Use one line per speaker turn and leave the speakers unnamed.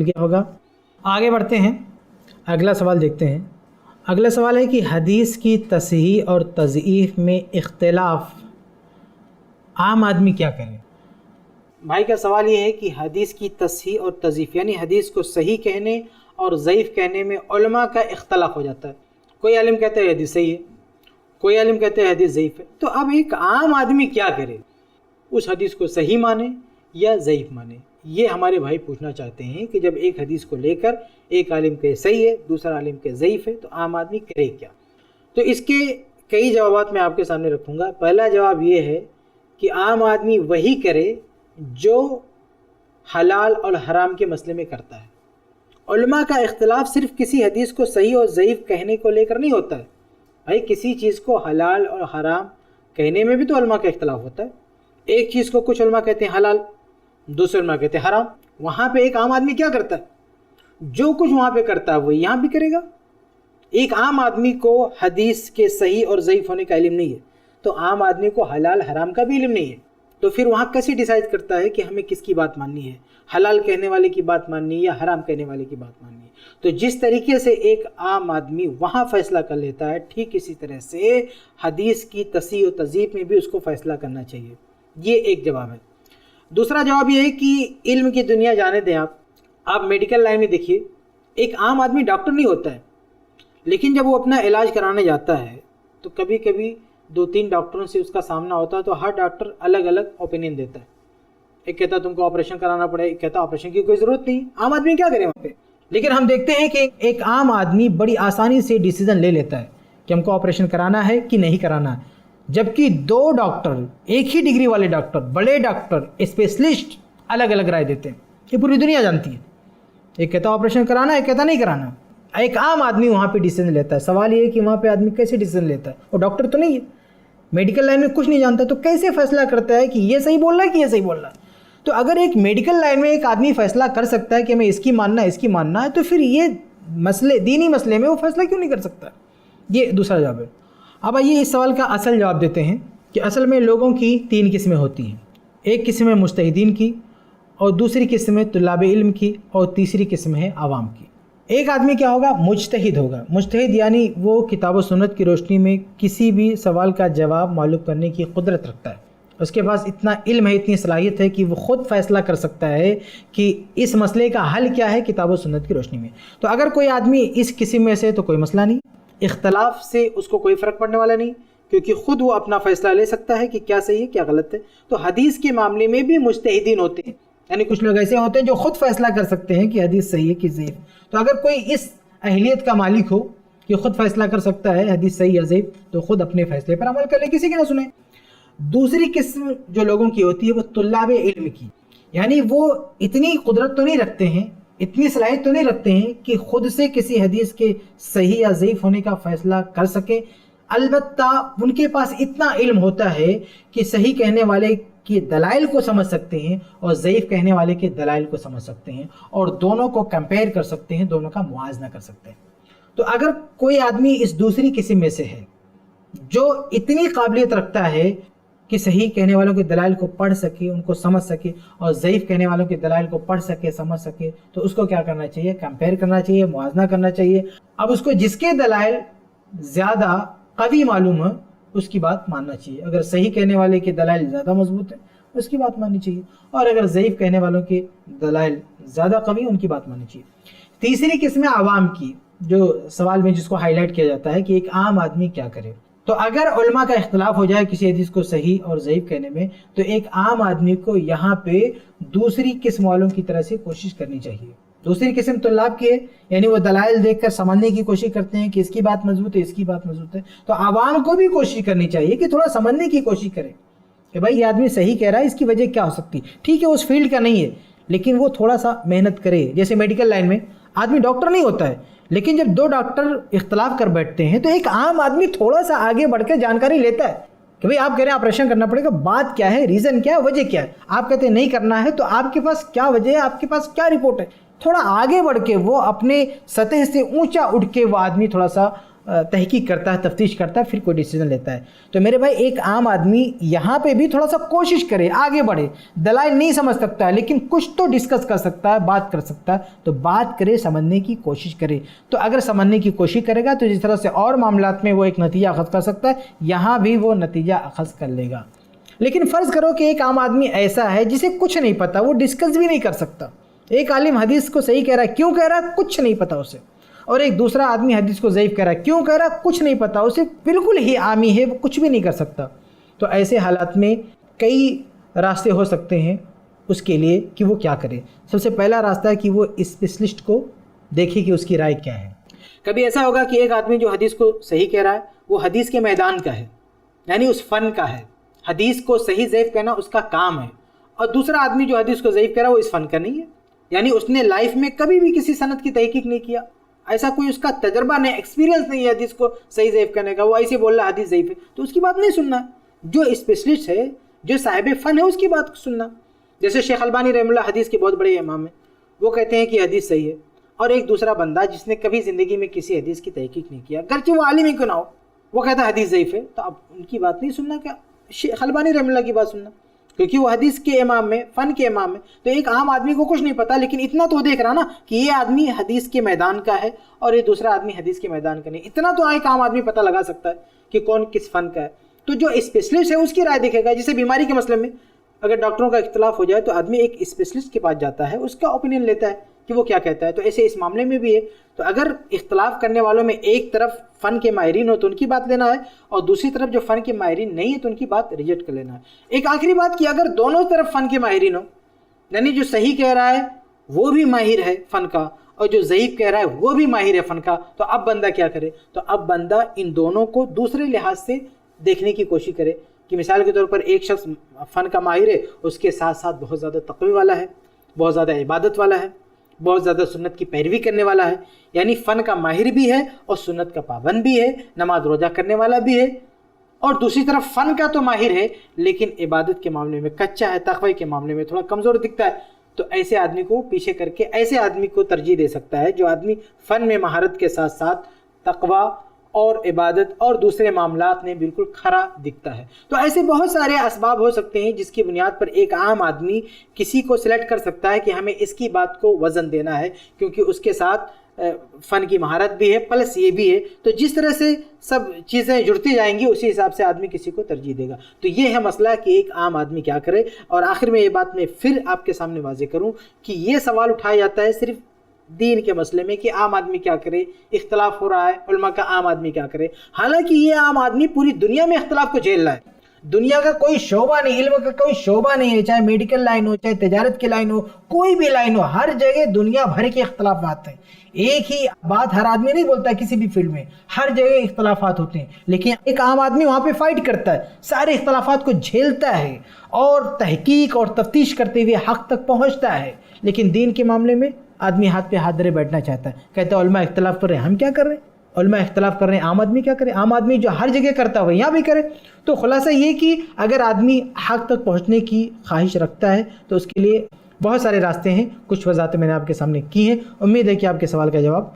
کیا ہوگا؟ آگے بڑھتے ہیں، اگلا سوال دیکھتے ہیں۔ اگلا سوال ہے کہ حدیث کی تصحیح اور تضعیف میں اختلاف عام آدمی کیا کرے؟ بھائی کا سوال یہ ہے کہ حدیث کی تصحیح اور تضعیف یعنی حدیث کو صحیح کہنے اور ضعیف کہنے میں علماء کا اختلاف ہو جاتا ہے۔ کوئی عالم کہتا ہے حدیث صحیح ہے، کوئی عالم کہتا ہے حدیث ضعیف ہے۔ تو اب ایک عام آدمی کیا کرے؟ اس حدیث کو صحیح مانے یا ضعیف مانے؟ یہ ہمارے بھائی پوچھنا چاہتے ہیں کہ جب ایک حدیث کو لے کر ایک عالم کہ صحیح ہے، دوسرا عالم کہ ضعیف ہے، تو عام آدمی کرے کیا؟ تو اس کے کئی جوابات میں آپ کے سامنے رکھوں گا۔ پہلا جواب یہ ہے کہ عام آدمی وہی کرے جو حلال اور حرام کے مسئلے میں کرتا ہے۔ علماء کا اختلاف صرف کسی حدیث کو صحیح اور ضعیف کہنے کو لے کر نہیں ہوتا ہے بھائی، کسی چیز کو حلال اور حرام کہنے میں بھی تو علماء کا اختلاف ہوتا ہے۔ ایک چیز کو کچھ علماء کہتے ہیں حلال، دوسرے علماء کہتے ہیں حرام۔ وہاں پہ ایک عام آدمی کیا کرتا ہے؟ جو کچھ وہاں پہ کرتا ہے وہ یہاں بھی کرے گا۔ ایک عام آدمی کو حدیث کے صحیح اور ضعیف ہونے کا علم نہیں ہے، تو عام آدمی کو حلال حرام کا بھی علم نہیں ہے، تو پھر وہاں کیسے ڈیسائیڈ کرتا ہے کہ ہمیں کس کی بات ماننی ہے، حلال کہنے والے کی بات ماننی ہے یا حرام کہنے والے کی بات ماننی ہے؟ تو جس طریقے سے ایک عام آدمی وہاں فیصلہ کر لیتا ہے، ٹھیک اسی طرح سے حدیث کی تصحیح و تضعیف میں بھی اس کو فیصلہ کرنا چاہیے۔ یہ ایک جواب ہے۔ دوسرا جواب یہ ہے کہ علم کی دنیا جانے دیں آپ میڈیکل لائن میں دیکھیے، ایک عام آدمی ڈاکٹر نہیں ہوتا ہے، لیکن جب وہ اپنا علاج کرانے جاتا ہے تو کبھی کبھی 2-3 ڈاکٹروں سے اس کا سامنا ہوتا ہے، تو ہر ڈاکٹر الگ الگ اوپینین دیتا ہے۔ ایک کہتا ہے تم کو آپریشن کرانا پڑے، ایک کہتا ہے آپریشن کی کوئی ضرورت نہیں۔ عام آدمی کیا کرے وہاں پہ؟ لیکن ہم دیکھتے ہیں کہ ایک عام آدمی بڑی آسانی سے ڈیسیزن لے لیتا ہے کہ ہم کو آپریشن کرانا ہے کہ نہیں کرانا ہے، جبکہ 2 ڈاکٹر، ایک ہی ڈگری والے ڈاکٹر، بڑے ڈاکٹر، اسپیشلسٹ الگ الگ رائے دیتے ہیں۔ یہ پوری دنیا جانتی ہے، ایک کہتا ہے آپریشن کرانا ہے، ایک کہتا نہیں کرانا۔ ایک عام آدمی وہاں پہ ڈیسیزن لیتا ہے۔ سوال یہ ہے کہ وہاں پہ آدمی کیسے ڈیسیزن لیتا ہے؟ وہ ڈاکٹر تو نہیں ہے، میڈیکل لائن میں کچھ نہیں جانتا، تو کیسے فیصلہ کرتا ہے کہ یہ صحیح بول رہا ہے کہ یہ صحیح بول رہا ہے؟ تو اگر ایک میڈیکل لائن میں ایک آدمی فیصلہ کر سکتا ہے کہ ہمیں اس کی ماننا ہے، اس کی ماننا ہے، تو پھر یہ مسئلے، دینی مسئلے میں وہ فیصلہ کیوں نہیں کر سکتا؟ یہ دوسرا جواب ہے۔ اب آئیے اس سوال کا اصل جواب دیتے ہیں کہ اصل میں لوگوں کی 3 قسمیں ہوتی ہیں۔ ایک قسم ہے مجتہدین کی، اور دوسری قسم ہے طلاب علم کی، اور تیسری قسم ہے عوام کی۔ ایک آدمی کیا ہوگا؟ مجتہد ہوگا۔ مجتہد یعنی وہ کتاب و سنت کی روشنی میں کسی بھی سوال کا جواب معلوم کرنے کی قدرت رکھتا ہے۔ اس کے پاس اتنا علم ہے، اتنی صلاحیت ہے کہ وہ خود فیصلہ کر سکتا ہے کہ اس مسئلے کا حل کیا ہے کتاب و سنت کی روشنی میں۔ تو اگر کوئی آدمی اس قسم میں سے، تو کوئی مسئلہ نہیں، اختلاف سے اس کو کوئی فرق پڑنے والا نہیں، کیونکہ خود وہ اپنا فیصلہ لے سکتا ہے کہ کیا صحیح ہے کیا غلط ہے۔ تو حدیث کے معاملے میں بھی مجتہدین ہوتے ہیں، یعنی کچھ لوگ ایسے ہوتے ہیں جو خود فیصلہ کر سکتے ہیں کہ حدیث صحیح ہے کہ ضعیف۔ تو اگر کوئی اس اہلیت کا مالک ہو کہ خود فیصلہ کر سکتا ہے حدیث صحیح یا ضعیف، تو خود اپنے فیصلے پر عمل کر لے، کسی کی نہ سنیں۔ دوسری قسم جو لوگوں کی ہوتی ہے وہ طلاب علم کی، یعنی وہ اتنی قدرت تو نہیں رکھتے ہیں، اتنی صلاحیت تو نہیں رکھتے ہیں کہ خود سے کسی حدیث کے صحیح یا ضعیف ہونے کا فیصلہ کر سکے۔ البتہ ان کے پاس اتنا علم ہوتا ہے کہ صحیح کہنے والے کے دلائل کو سمجھ سکتے ہیں اور ضعیف کہنے والے کے دلائل کو سمجھ سکتے ہیں، اور دونوں کو کمپیئر کر سکتے ہیں، دونوں کا موازنہ کر سکتے ہیں۔ تو اگر کوئی آدمی اس دوسری قسم میں سے ہے جو اتنی قابلیت رکھتا ہے کہ صحیح کہنے والوں کے دلائل کو پڑھ سکے، ان کو سمجھ سکے، اور ضعیف کہنے والوں کے دلائل کو پڑھ سکے، سمجھ سکے، تو اس کو کیا کرنا چاہیے؟ کمپیئر کرنا چاہیے، موازنہ کرنا چاہیے۔ اب اس کو جس کے دلائل زیادہ قوی معلوم ہے اس کی بات ماننا چاہیے۔ اگر صحیح کہنے والے کے دلائل زیادہ مضبوط ہیں اس کی بات ماننی چاہیے، اور اگر ضعیف کہنے والوں کے دلائل زیادہ قوی ہیں ان کی بات ماننی چاہیے۔ تیسری قسم ہے عوام کی، جو سوال میں جس کو ہائی لائٹ کیا جاتا ہے کہ ایک عام آدمی کیا کرے۔ تو اگر علماء کا اختلاف ہو جائے کسی حدیث کو صحیح اور ضعیف کہنے میں، تو ایک عام آدمی کو یہاں پہ دوسری قسم والوں کی طرح سے کوشش کرنی چاہیے۔ دوسری قسم طلاب کی ہے، یعنی وہ دلائل دیکھ کر سمجھنے کی کوشش کرتے ہیں کہ اس کی بات مضبوط ہے، اس کی بات مضبوط ہے۔ تو عوام کو بھی کوشش کرنی چاہیے کہ تھوڑا سمجھنے کی کوشش کرے کہ بھائی یہ آدمی صحیح کہہ رہا ہے، اس کی وجہ کیا ہو سکتی ہے۔ ٹھیک ہے اس فیلڈ کا نہیں ہے، لیکن وہ تھوڑا سا محنت کرے۔ جیسے میڈیکل لائن میں آدمی ڈاکٹر نہیں ہوتا ہے، لیکن جب 2 ڈاکٹر اختلاف کر بیٹھتے ہیں تو ایک عام آدمی تھوڑا سا آگے بڑھ کے جانکاری لیتا ہے کہ بھئی آپ کہہ رہے ہیں آپریشن کرنا پڑے گا، بات کیا ہے، ریزن کیا ہے، وجہ کیا ہے۔ آپ کہتے ہیں نہیں کرنا ہے، تو آپ کے پاس کیا وجہ ہے، آپ کے پاس کیا رپورٹ ہے۔ تھوڑا آگے بڑھ کے وہ اپنے سطح سے اونچا اٹھ کے وہ آدمی تھوڑا سا تحقیق کرتا ہے, تفتیش کرتا ہے, پھر کوئی ڈیسیجن لیتا ہے. تو میرے بھائی ایک عام آدمی یہاں پہ بھی تھوڑا سا کوشش کرے, آگے بڑھے. دلائل نہیں سمجھ سکتا ہے لیکن کچھ تو ڈسکس کر سکتا ہے, بات کر سکتا ہے, تو بات کرے, سمجھنے کی کوشش کرے. تو اگر سمجھنے کی کوشش کرے گا تو جس طرح سے اور معاملات میں وہ ایک نتیجہ اخذ کر سکتا ہے, یہاں بھی وہ نتیجہ اخذ کر لے گا. لیکن فرض کرو کہ ایک عام آدمی ایسا ہے جسے کچھ نہیں پتا, وہ ڈسکس بھی نہیں کر سکتا. ایک عالم حدیث کو صحیح کہہ رہا ہے, کیوں کہہ رہا ہے کچھ نہیں پتا اسے, اور ایک دوسرا آدمی حدیث کو ضعیف کہہ رہا ہے, کیوں کہہ رہا ہے کچھ نہیں پتا اسے, بالکل ہی عامی ہے, وہ کچھ بھی نہیں کر سکتا. تو ایسے حالات میں کئی راستے ہو سکتے ہیں اس کے لیے کہ وہ کیا کرے. سب سے پہلا راستہ ہے کہ وہ اسپیشلسٹ کو دیکھے کہ اس کی رائے کیا ہے. کبھی ایسا ہوگا کہ ایک آدمی جو حدیث کو صحیح کہہ رہا ہے وہ حدیث کے میدان کا ہے, یعنی اس فن کا ہے, حدیث کو صحیح ضعیف کہنا اس کا کام ہے. اور دوسرا آدمی جو حدیث کو ضعیف کہہ رہا ہے وہ اس فن کا نہیں ہے, یعنی اس نے لائف میں کبھی بھی کسی سند کی تحقیق نہیں کیا, ایسا کوئی اس کا تجربہ نہیں, ایکسپیرینس نہیں ہے حدیث کو صحیح ضعیف کرنے کا, وہ ایسے بول رہا ہے حدیث ضعیف ہے, تو اس کی بات نہیں سننا. جو اسپیشلسٹ ہے, جو صاحب فن ہے, اس کی بات سننا. جیسے شیخ البانی رحمہ اللہ حدیث کے بہت بڑے امام ہیں, وہ کہتے ہیں کہ حدیث صحیح ہے, اور ایک دوسرا بندہ جس نے کبھی زندگی میں کسی حدیث کی تحقیق نہیں کیا, گرچہ وہ عالم ہی کیوں نہ ہو, وہ کہتا ہے حدیث ضعیف ہے, تو اب ان کی بات نہیں سننا, کیا شیخ البانی رحمہ اللہ کی بات سننا, کیونکہ وہ حدیث کے امام میں, فن کے امام میں. تو ایک عام آدمی کو کچھ نہیں پتا, لیکن اتنا تو دیکھ رہا نا کہ یہ آدمی حدیث کے میدان کا ہے اور یہ دوسرا آدمی حدیث کے میدان کا نہیں. اتنا تو ایک عام آدمی پتہ لگا سکتا ہے کہ کون کس فن کا ہے. تو جو اسپیشلسٹ ہے اس کی رائے دیکھے گا. جیسے بیماری کے مسئلے میں اگر ڈاکٹروں کا اختلاف ہو جائے تو آدمی ایک اسپیشلسٹ کے پاس جاتا ہے, اس کا اوپینین لیتا ہے کہ وہ کیا کہتا ہے. تو ایسے اس معاملے میں بھی ہے. تو اگر اختلاف کرنے والوں میں ایک طرف فن کے ماہرین ہو تو ان کی بات لینا ہے, اور دوسری طرف جو فن کے ماہرین نہیں ہے تو ان کی بات ریجیکٹ کر لینا ہے. ایک آخری بات کہ اگر دونوں طرف فن کے ماہرین ہو, یعنی جو صحیح کہہ رہا ہے وہ بھی ماہر ہے فن کا, اور جو ضعیف کہہ رہا ہے وہ بھی ماہر ہے فن کا, تو اب بندہ کیا کرے؟ تو اب بندہ ان دونوں کو دوسرے لحاظ سے دیکھنے کی کوشش کرے. کہ مثال کے طور پر ایک شخص فن کا ماہر ہے, اس کے ساتھ ساتھ بہت زیادہ تقوی والا ہے, بہت زیادہ عبادت والا ہے, بہت زیادہ سنت کی پیروی کرنے والا ہے, یعنی فن کا ماہر بھی ہے اور سنت کا پابند بھی ہے, نماز روزہ کرنے والا بھی ہے. اور دوسری طرف فن کا تو ماہر ہے لیکن عبادت کے معاملے میں کچا ہے, تقوی کے معاملے میں تھوڑا کمزور دکھتا ہے. تو ایسے آدمی کو پیچھے کر کے ایسے آدمی کو ترجیح دے سکتا ہے جو آدمی فن میں مہارت کے ساتھ ساتھ تقوی اور عبادت اور دوسرے معاملات میں بالکل کھرا دکھتا ہے. تو ایسے بہت سارے اسباب ہو سکتے ہیں جس کی بنیاد پر ایک عام آدمی کسی کو سلیکٹ کر سکتا ہے کہ ہمیں اس کی بات کو وزن دینا ہے, کیونکہ اس کے ساتھ فن کی مہارت بھی ہے پلس یہ بھی ہے. تو جس طرح سے سب چیزیں جڑتی جائیں گی اسی حساب سے آدمی کسی کو ترجیح دے گا. تو یہ ہے مسئلہ کہ ایک عام آدمی کیا کرے. اور آخر میں یہ بات میں پھر آپ کے سامنے واضح کروں کہ یہ سوال اٹھایا جاتا ہے صرف دین کے مسئلے میں کہ عام آدمی کیا کرے, اختلاف ہو رہا ہے علماء کا, عام آدمی کیا کرے. حالانکہ یہ عام آدمی پوری دنیا میں اختلاف کو جھیل رہا ہے. دنیا کا کوئی شعبہ نہیں, علم کا کوئی شعبہ نہیں ہے, چاہے میڈیکل لائن ہو, چاہے تجارت کی لائن ہو, کوئی بھی لائن ہو, ہر جگہ دنیا بھر کے اختلافات ہیں. ایک ہی بات ہر آدمی نہیں بولتا, کسی بھی فیلڈ میں ہر جگہ اختلافات ہوتے ہیں, لیکن ایک عام آدمی وہاں پہ فائٹ کرتا ہے, سارے اختلافات کو جھیلتا ہے اور تحقیق اور تفتیش کرتے ہوئے حق تک پہنچتا ہے. لیکن دین کے معاملے میں آدمی ہاتھ پہ ہاتھ دھرے بیٹھنا چاہتا ہے, کہتا ہے علماء اختلاف کر رہے ہیں, ہم کیا کر رہے ہیں؟ علماء اختلاف کر رہے ہیں, عام آدمی کیا کرے؟ عام آدمی جو ہر جگہ کرتا ہے یہاں بھی کرے. تو خلاصہ یہ کہ اگر آدمی حق تک پہنچنے کی خواہش رکھتا ہے تو اس کے لیے بہت سارے راستے ہیں. کچھ وضاحتیں میں نے آپ کے سامنے کی ہیں. امید ہے کہ آپ کے سوال کا جواب